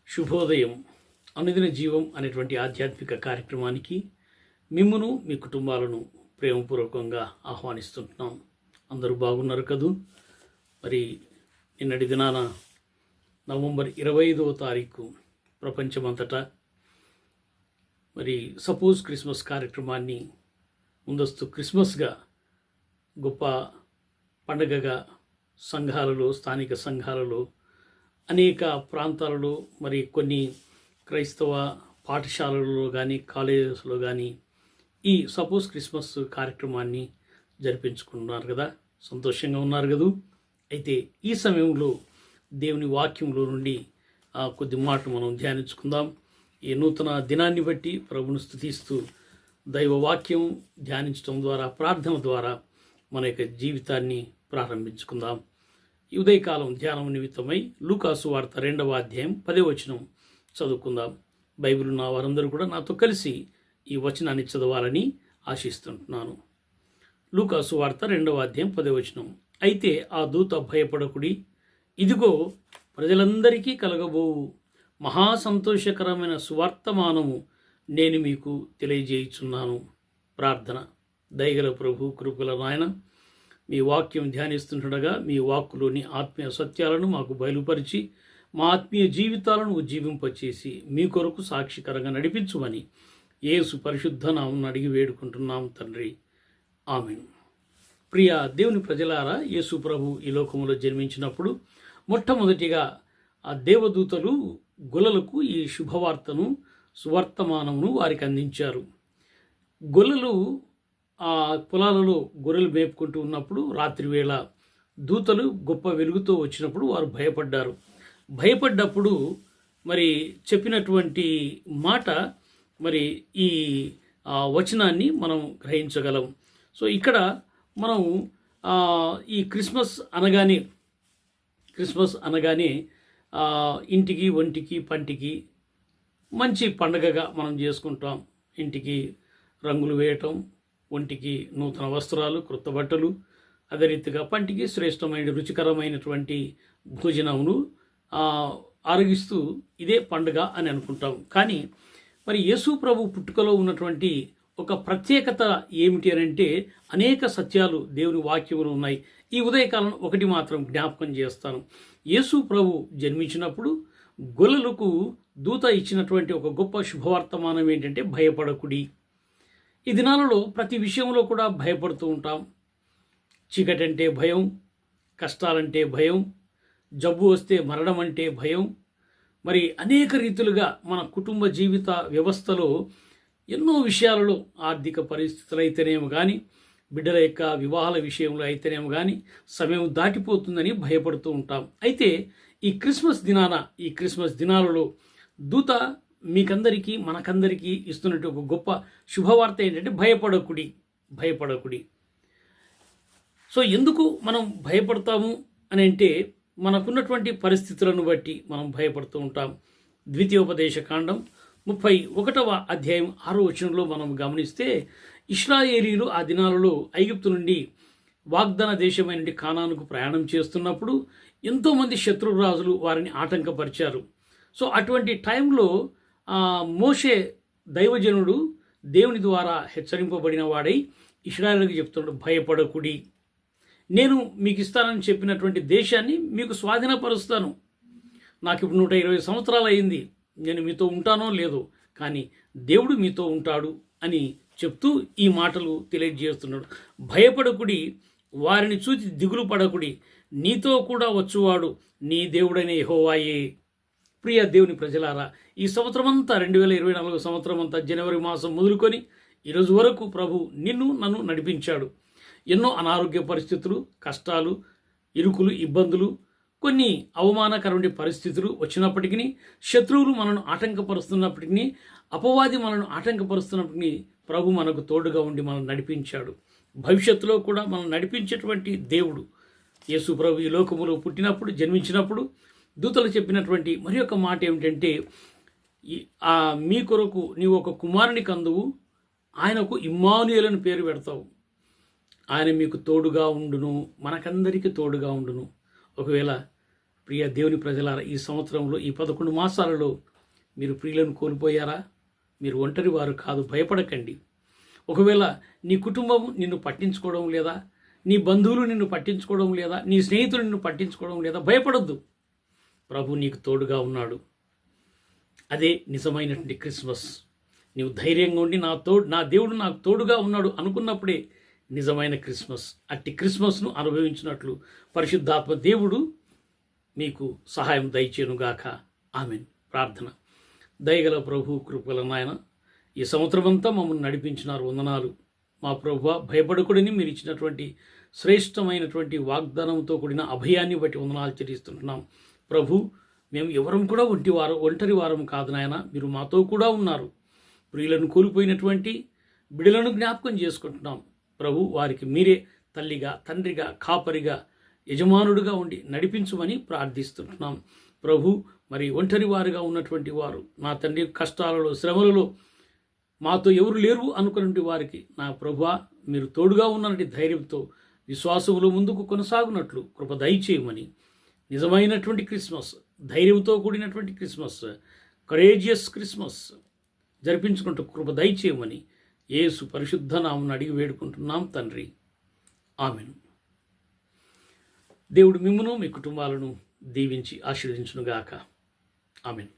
శుభోదయం. అనుదిన జీవం అనేటువంటి ఆధ్యాత్మిక కార్యక్రమానికి మిమ్మును మీ కుటుంబాలను ప్రేమపూర్వకంగా ఆహ్వానిస్తుంటున్నాం. అందరూ బాగున్నారు కదూ? మరి నిన్నటి దినాన నవంబర్ 25వ తారీఖు ప్రపంచమంతటా మరి సపోజ్ క్రిస్మస్ కార్యక్రమాన్ని ముందస్తు క్రిస్మస్గా గొప్ప పండగగా సంఘాలలో, స్థానిక సంఘాలలో, అనేక ప్రాంతాలలో, మరి కొన్ని క్రైస్తవ పాఠశాలలలో కానీ కాలేజెస్లో కానీ ఈ సపోజ్ క్రిస్మస్ కార్యక్రమాన్ని జరిపించుకుంటున్నారు కదా, సంతోషంగా ఉన్నారు కదూ. అయితే ఈ సమయంలో దేవుని వాక్యంలో నుండి కొద్ది మాటలు మనం ధ్యానించుకుందాం. ఈ నూతన దినాన్ని బట్టి ప్రభును స్తుతిస్తూ దైవ వాక్యం ధ్యానించడం ద్వారా, ప్రార్థన ద్వారా మన యొక్క జీవితాన్ని ప్రారంభించుకుందాం. ఈ ఉదయకాలం ధ్యానం నిమిత్తమై లూకాసు వార్త 2వ అధ్యాయం 10వ వచనం చదువుకుందాం. బైబిల్ ఉన్న వారందరూ కూడా నాతో కలిసి ఈ వచనాన్ని చదవాలని ఆశిస్తుంటున్నాను. లూకాసు వార్త 2వ అధ్యాయం 10వ వచనం. అయితే ఆ దూత భయపడకుడి, ఇదిగో ప్రజలందరికీ కలగబోవు మహా సంతోషకరమైన సువార్తమానము నేను మీకు తెలియజేయుచున్నాను. ప్రార్థన. దయగల ప్రభు, కృపల నాయన, మీ వాక్యం ధ్యానిస్తుండగా మీ వాక్కులోని ఆత్మీయ సత్యాలను మాకు బయలుపరిచి మా ఆత్మీయ జీవితాలను ఉజ్జీవింపచేసి మీ కొరకు సాక్షికరంగా నడిపించుమని యేసు పరిశుద్ధ నామమున అడిగి వేడుకుంటున్నాం తండ్రి, ఆమేన్. ప్రియ దేవుని ప్రజలారా, యేసు ప్రభు ఈ లోకములో జన్మించినప్పుడు మొట్టమొదటిగా ఆ దేవదూతలు గొల్లలకు ఈ శుభవార్తను, సువర్తమానమును వారికి అందించారు. గొల్లలు ఆ పొలాలలో గొర్రెలు మేపుకుంటూ ఉన్నప్పుడు రాత్రివేళ దూతలు గొప్ప వెలుగుతో వచ్చినప్పుడు వారు భయపడ్డారు. భయపడ్డప్పుడు మరి చెప్పినటువంటి మాట, మరి ఈ వచనాన్ని మనం గ్రహించగలం. సో ఇక్కడ మనం ఈ క్రిస్మస్ అనగానే ఇంటికి, ఒంటికి, పంటికి మంచి పండగగా మనం చేసుకుంటాం. ఇంటికి రంగులు వేయటం, ఒంటికి నూతన వస్త్రాలు, క్రొత్త బట్టలు, అదే రీతిగా పంటికి శ్రేష్టమైన రుచికరమైనటువంటి భోజనమును ఆరగిస్తూ ఇదే పండుగ అని అనుకుంటాం. కానీ మరి యేసు ప్రభు పుట్టుకలో ఉన్నటువంటి ఒక ప్రత్యేకత ఏమిటి అని అంటే అనేక సత్యాలు దేవుని వాక్యములు ఉన్నాయి. ఈ ఉదయకాలం ఒకటి మాత్రం జ్ఞాపకం చేస్తాను. యేసు ప్రభు జన్మించినప్పుడు గొల్లలకు దూత ఇచ్చినటువంటి ఒక గొప్ప శుభవర్తమానం ఏంటంటే భయపడకుడి. ఈ దినాలలో ప్రతి విషయంలో కూడా భయపడుతూ ఉంటాం. చీకటి అంటే భయం, కష్టాలంటే భయం, జబ్బు వస్తే మరణం అంటే భయం. మరి అనేక రీతులుగా మన కుటుంబ జీవిత వ్యవస్థలో ఎన్నో విషయాలలో, ఆర్థిక పరిస్థితులు అయితేనేమో కానీ, బిడ్డల యొక్క వివాహాల విషయంలో అయితేనేమో కానీ సమయం దాటిపోతుందని భయపడుతూ ఉంటాం. అయితే ఈ క్రిస్మస్ దినాలలో దూత మీకందరికీ, మనకందరికీ ఇస్తున్నట్టు ఒక గొప్ప శుభవార్త ఏంటంటే భయపడకుడి. సో ఎందుకు మనం భయపడతాము అని అంటే మనకున్నటువంటి పరిస్థితులను బట్టి మనం భయపడుతూ ఉంటాం. ద్వితీయోపదేశ కాండం 31వ అధ్యాయం 6వ వచనంలో మనం గమనిస్తే, ఇశ్రాయేలీలు ఆ దినాలలో ఐగుప్తు నుండి వాగ్దాన దేశమైన కానానుకు ప్రయాణం చేస్తున్నప్పుడు ఎంతోమంది శత్రురాజులు వారిని ఆటంకపరిచారు. సో అటువంటి టైంలో మోషే దైవజనుడు దేవుని ద్వారా హెచ్చరింపబడిన వాడై ఇశ్రాయేలుకు చెప్తున్నాడు, భయపడకుడి, నేను మీకు ఇస్తానని చెప్పినటువంటి దేశాన్ని మీకు స్వాధీనపరుస్తాను. నాకు ఇప్పుడు 120 సంవత్సరాలు అయింది, నేను మీతో ఉంటానో లేదో, కానీ దేవుడు మీతో ఉంటాడు అని చెప్తూ ఈ మాటలు తెలియజేస్తున్నాడు. భయపడకుడి, వారిని చూసి దిగులు పడకుడి, నీతో కూడా వచ్చువాడు నీ దేవుడైన యెహోవాయే. ప్రియ దేవుని ప్రజలారా, ఈ సంవత్సరం అంతా 2024 సంవత్సరం అంతా జనవరి మాసం మొదలుకొని ఈరోజు వరకు ప్రభు నన్ను నడిపించాడు. ఎన్నో అనారోగ్య పరిస్థితులు, కష్టాలు, ఇరుకులు, ఇబ్బందులు, కొన్ని అవమానకరమైన పరిస్థితులు వచ్చినప్పటికీ, శత్రువులు మనను ఆటంకపరుస్తున్నప్పటికీ, అపవాది మనను ఆటంకపరుస్తున్నప్పటికీ ప్రభు మనకు తోడుగా ఉండి మనం నడిపించాడు. భవిష్యత్తులో కూడా మనం నడిపించేటువంటి దేవుడు యేసు ప్రభు ఈ లోకములో పుట్టినప్పుడు, జన్మించినప్పుడు దూతలు చెప్పినటువంటి మరి ఒక మాట ఏమిటంటే, మీ కొరకు నీవు ఒక కుమారుని కందువు, ఆయనకు ఇమ్మానుయేలు అని పేరు పెడతావు, ఆయన మీకు తోడుగా ఉండును, మనకందరికీ తోడుగా ఉండును. ఒకవేళ ప్రియ దేవుని ప్రజలారా, ఈ సంవత్సరంలో ఈ 11 మాసాలలో మీరు ప్రియులను కోల్పోయారా? మీరు ఒంటరి వారు కాదు, భయపడకండి. ఒకవేళ నీ కుటుంబం నిన్ను పట్టించుకోవడం లేదా, నీ బంధువులు నిన్ను పట్టించుకోవడం లేదా, నీ స్నేహితులు నిన్ను పట్టించుకోవడం లేదా, భయపడొద్దు. ప్రభు నీకు తోడుగా ఉన్నాడు. అదే నిజమైనటువంటి క్రిస్మస్. నీవు ధైర్యంగా ఉండి నా దేవుడు నాకు తోడుగా ఉన్నాడు అనుకున్నప్పుడే నిజమైన క్రిస్మస్. అట్టి క్రిస్మస్ను అనుభవించినట్లు పరిశుద్ధాత్మ దేవుడు మీకు సహాయం దయచేయునుగాక. ఆమెన్. ప్రార్థన. దయగల ప్రభు, కృపగల నాయన, ఈ సంవత్సరమంతా మమ్మల్ని నడిపించినారు. వందనాలు మా ప్రభువా. భయపడకుడని మీరు ఇచ్చినటువంటి శ్రేష్టమైనటువంటి వాగ్దానంతో కూడిన అభయాన్ని బట్టి వందనాలు చెల్లిస్తుంటున్నాం. ప్రభు, మేము ఎవరం కూడా ఒంటరి వారం కాదు నాయన, మీరు మాతో కూడా ఉన్నారు. ప్రియులను కోల్పోయినటువంటి బిడ్డలను జ్ఞాపకం చేసుకుంటున్నాం. ప్రభు, వారికి మీరే తల్లిగా, తండ్రిగా, కాపరిగా, యజమానుడిగా ఉండి నడిపించమని ప్రార్థిస్తుంటున్నాం. ప్రభు, మరి ఒంటరి వారుగా ఉన్నటువంటి వారు, నా తండ్రి కష్టాలలో, శ్రమలలో మాతో ఎవరు లేరు అనుకున్నటువంటి వారికి నా ప్రభువా మీరు తోడుగా ఉన్నటువంటి ధైర్యంతో విశ్వాసములో ముందుకు కొనసాగునట్లు కృప దయచేయమని, నిజమైనటువంటి క్రిస్మస్, ధైర్యంతో కూడినటువంటి క్రిస్మస్, కరేజియస్ క్రిస్మస్ జరిపించుకుంటూ కృప దయచేయమని యేసు పరిశుద్ధ నామమున అడిగి వేడుకుంటున్నాం తండ్రి. ఆమెన్. దేవుడు మిమ్మును మీ కుటుంబాలను దీవించి ఆశీర్వదించునుగాక. ఆమెన్.